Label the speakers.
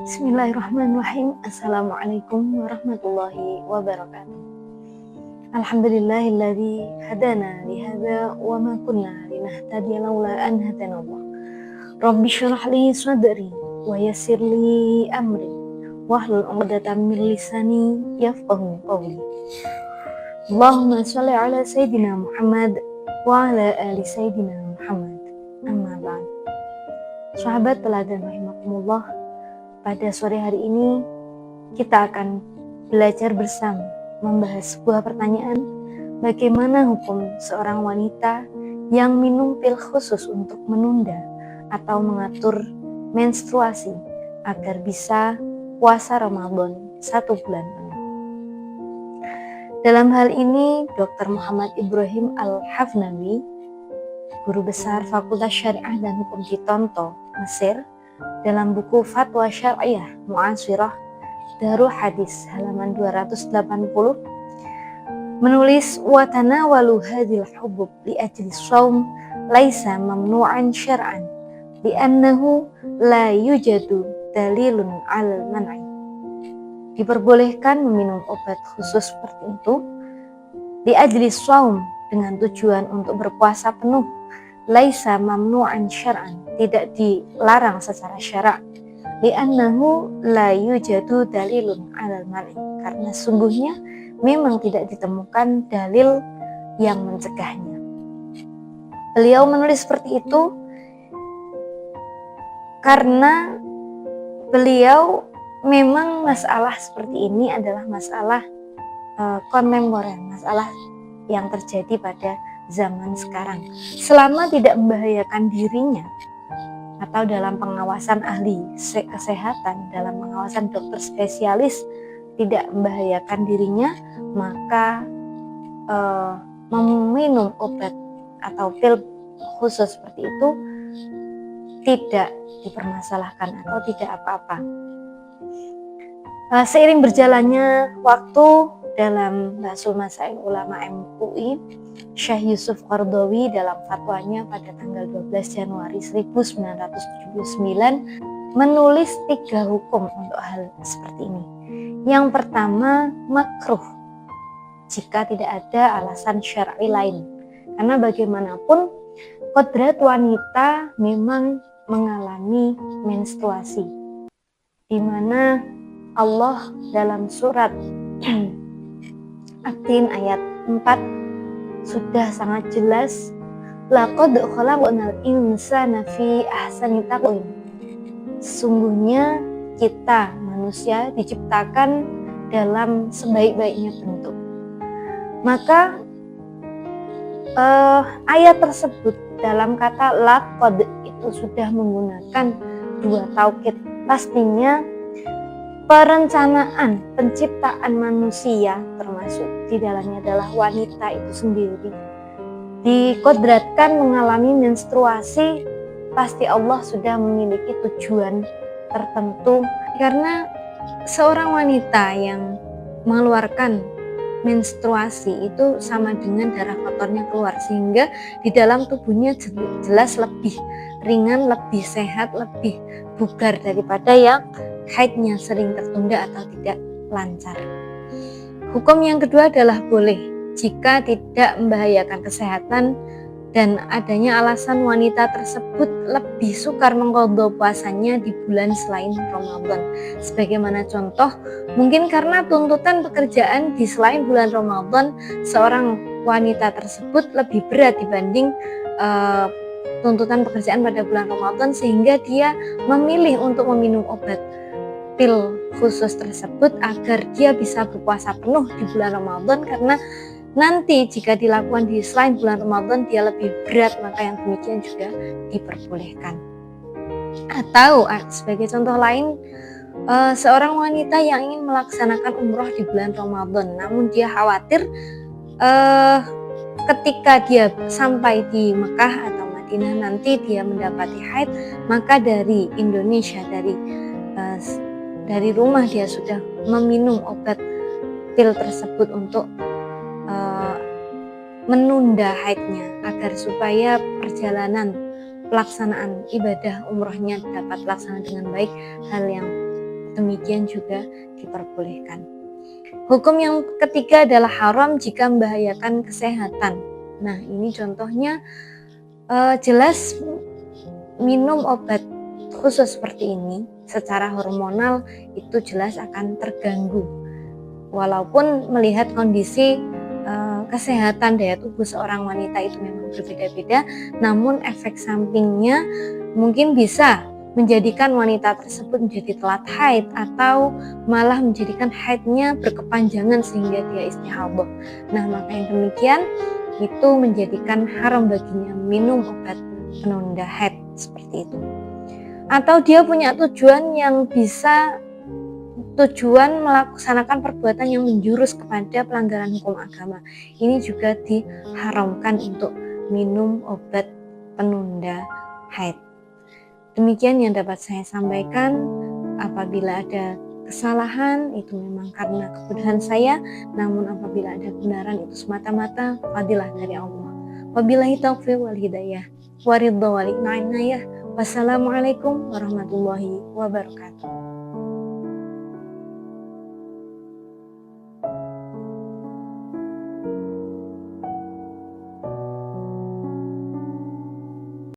Speaker 1: Bismillahirrahmanirrahim. Assalamualaikum warahmatullahi wabarakatuh. Alhamdulillahilladzi hadana lihadza wa ma kunna linahtadiya laula an hadanallah. Rabbi shrah li sadri wa yassir li amri wahlul 'uqdatam min lisani yafqahu qawli. Allahumma shalli ala sayyidina Muhammad wa ala ali sayyidina Muhammad. Amma ba'd. Sahabat teladan rahimakumullah, pada sore hari ini kita akan belajar bersama membahas sebuah pertanyaan, bagaimana hukum seorang wanita yang minum pil khusus untuk menunda atau mengatur menstruasi agar bisa puasa Ramadan 1 bulan penuh. Dalam hal ini Dr. Muhammad Ibrahim Al-Hafnawi, guru besar Fakultas Syariah dan Hukum di Tonto, Mesir, dalam buku Fatwa Syariah Mu'asirah Darul Hadis halaman 280 menulis, wa tanawalu hadhil hubub li ajli shaum laisa mamnu'an syar'an li'annahu la yujadu dalilun 'alal man'i. Diperbolehkan meminum obat khusus seperti itu li ajli shaum dengan tujuan untuk berpuasa penuh, laisa mamnu'an syar'an, tidak dilarang secara syara', li'annahu la yujadu dalilun 'alal man'i, karena sungguhnya memang tidak ditemukan dalil yang mencegahnya. Beliau menulis seperti itu karena beliau memang masalah seperti ini adalah masalah kontemporer, masalah yang terjadi pada zaman sekarang. Selama tidak membahayakan dirinya atau dalam pengawasan ahli kesehatan, dalam pengawasan dokter spesialis tidak membahayakan dirinya, maka meminum obat atau pil khusus seperti itu tidak dipermasalahkan atau tidak apa-apa. Seiring berjalannya waktu, dalam Bahasul Masail Ulama MUI, Syekh Yusuf Qaradawi dalam fatwanya pada tanggal 12 Januari 1979 menulis 3 hukum untuk hal seperti ini. Yang pertama, makruh jika tidak ada alasan syar'i lain, karena bagaimanapun kodrat wanita memang mengalami menstruasi, di mana Allah dalam surat At-Tin ayat 4 sudah sangat jelas, laqad khalaqnal insana fi ahsani taqwim. Sesungguhnya kita manusia diciptakan dalam sebaik-baiknya bentuk. Maka ayat tersebut dalam kata laqad itu sudah menggunakan 2 taukid. Pastinya perencanaan penciptaan manusia, termasuk di dalamnya adalah wanita itu sendiri, dikodratkan mengalami menstruasi. Pasti Allah sudah memiliki tujuan tertentu, karena seorang wanita yang mengeluarkan menstruasi itu sama dengan darah kotornya keluar, sehingga di dalam tubuhnya jelas lebih ringan, lebih sehat, lebih bugar daripada yang haidnya sering tertunda atau tidak lancar. Hukum yang kedua adalah boleh jika tidak membahayakan kesehatan dan adanya alasan wanita tersebut lebih sukar mengqadha puasanya di bulan selain Ramadan. Sebagaimana contoh, mungkin karena tuntutan pekerjaan di selain bulan Ramadan, seorang wanita tersebut lebih berat dibanding tuntutan pekerjaan pada bulan Ramadan, sehingga dia memilih untuk meminum obat pil khusus tersebut agar dia bisa berpuasa penuh di bulan Ramadan, karena nanti jika dilakukan di selain bulan Ramadan dia lebih berat, maka yang demikian juga diperbolehkan. Atau sebagai contoh lain, seorang wanita yang ingin melaksanakan umroh di bulan Ramadan, namun dia khawatir ketika dia sampai di Mekah atau Madinah nanti dia mendapati haid, maka dari Indonesia, dari rumah dia sudah meminum obat pil tersebut untuk menunda haidnya, agar supaya perjalanan pelaksanaan ibadah umrohnya dapat terlaksana dengan baik, hal yang demikian juga diperbolehkan. Hukum yang ketiga adalah haram jika membahayakan kesehatan. Nah, ini contohnya jelas minum obat khusus seperti ini secara hormonal itu jelas akan terganggu. Walaupun melihat kondisi kesehatan daya tubuh seorang wanita itu memang berbeda-beda, namun efek sampingnya mungkin bisa menjadikan wanita tersebut menjadi telat haid atau malah menjadikan haidnya berkepanjangan sehingga dia istihadah. Nah, maka yang demikian itu menjadikan haram baginya minum obat penunda haid seperti itu. Atau dia punya tujuan melaksanakan perbuatan yang menjurus kepada pelanggaran hukum agama. Ini juga diharamkan untuk minum obat penunda haid. Demikian yang dapat saya sampaikan. Apabila ada kesalahan itu memang karena kebodohan saya, namun apabila ada kebenaran itu semata-mata fadilah dari Allah. Wabillahi taufiq wal hidayah. Waridho wal inayah. Wassalamualaikum warahmatullahi wabarakatuh.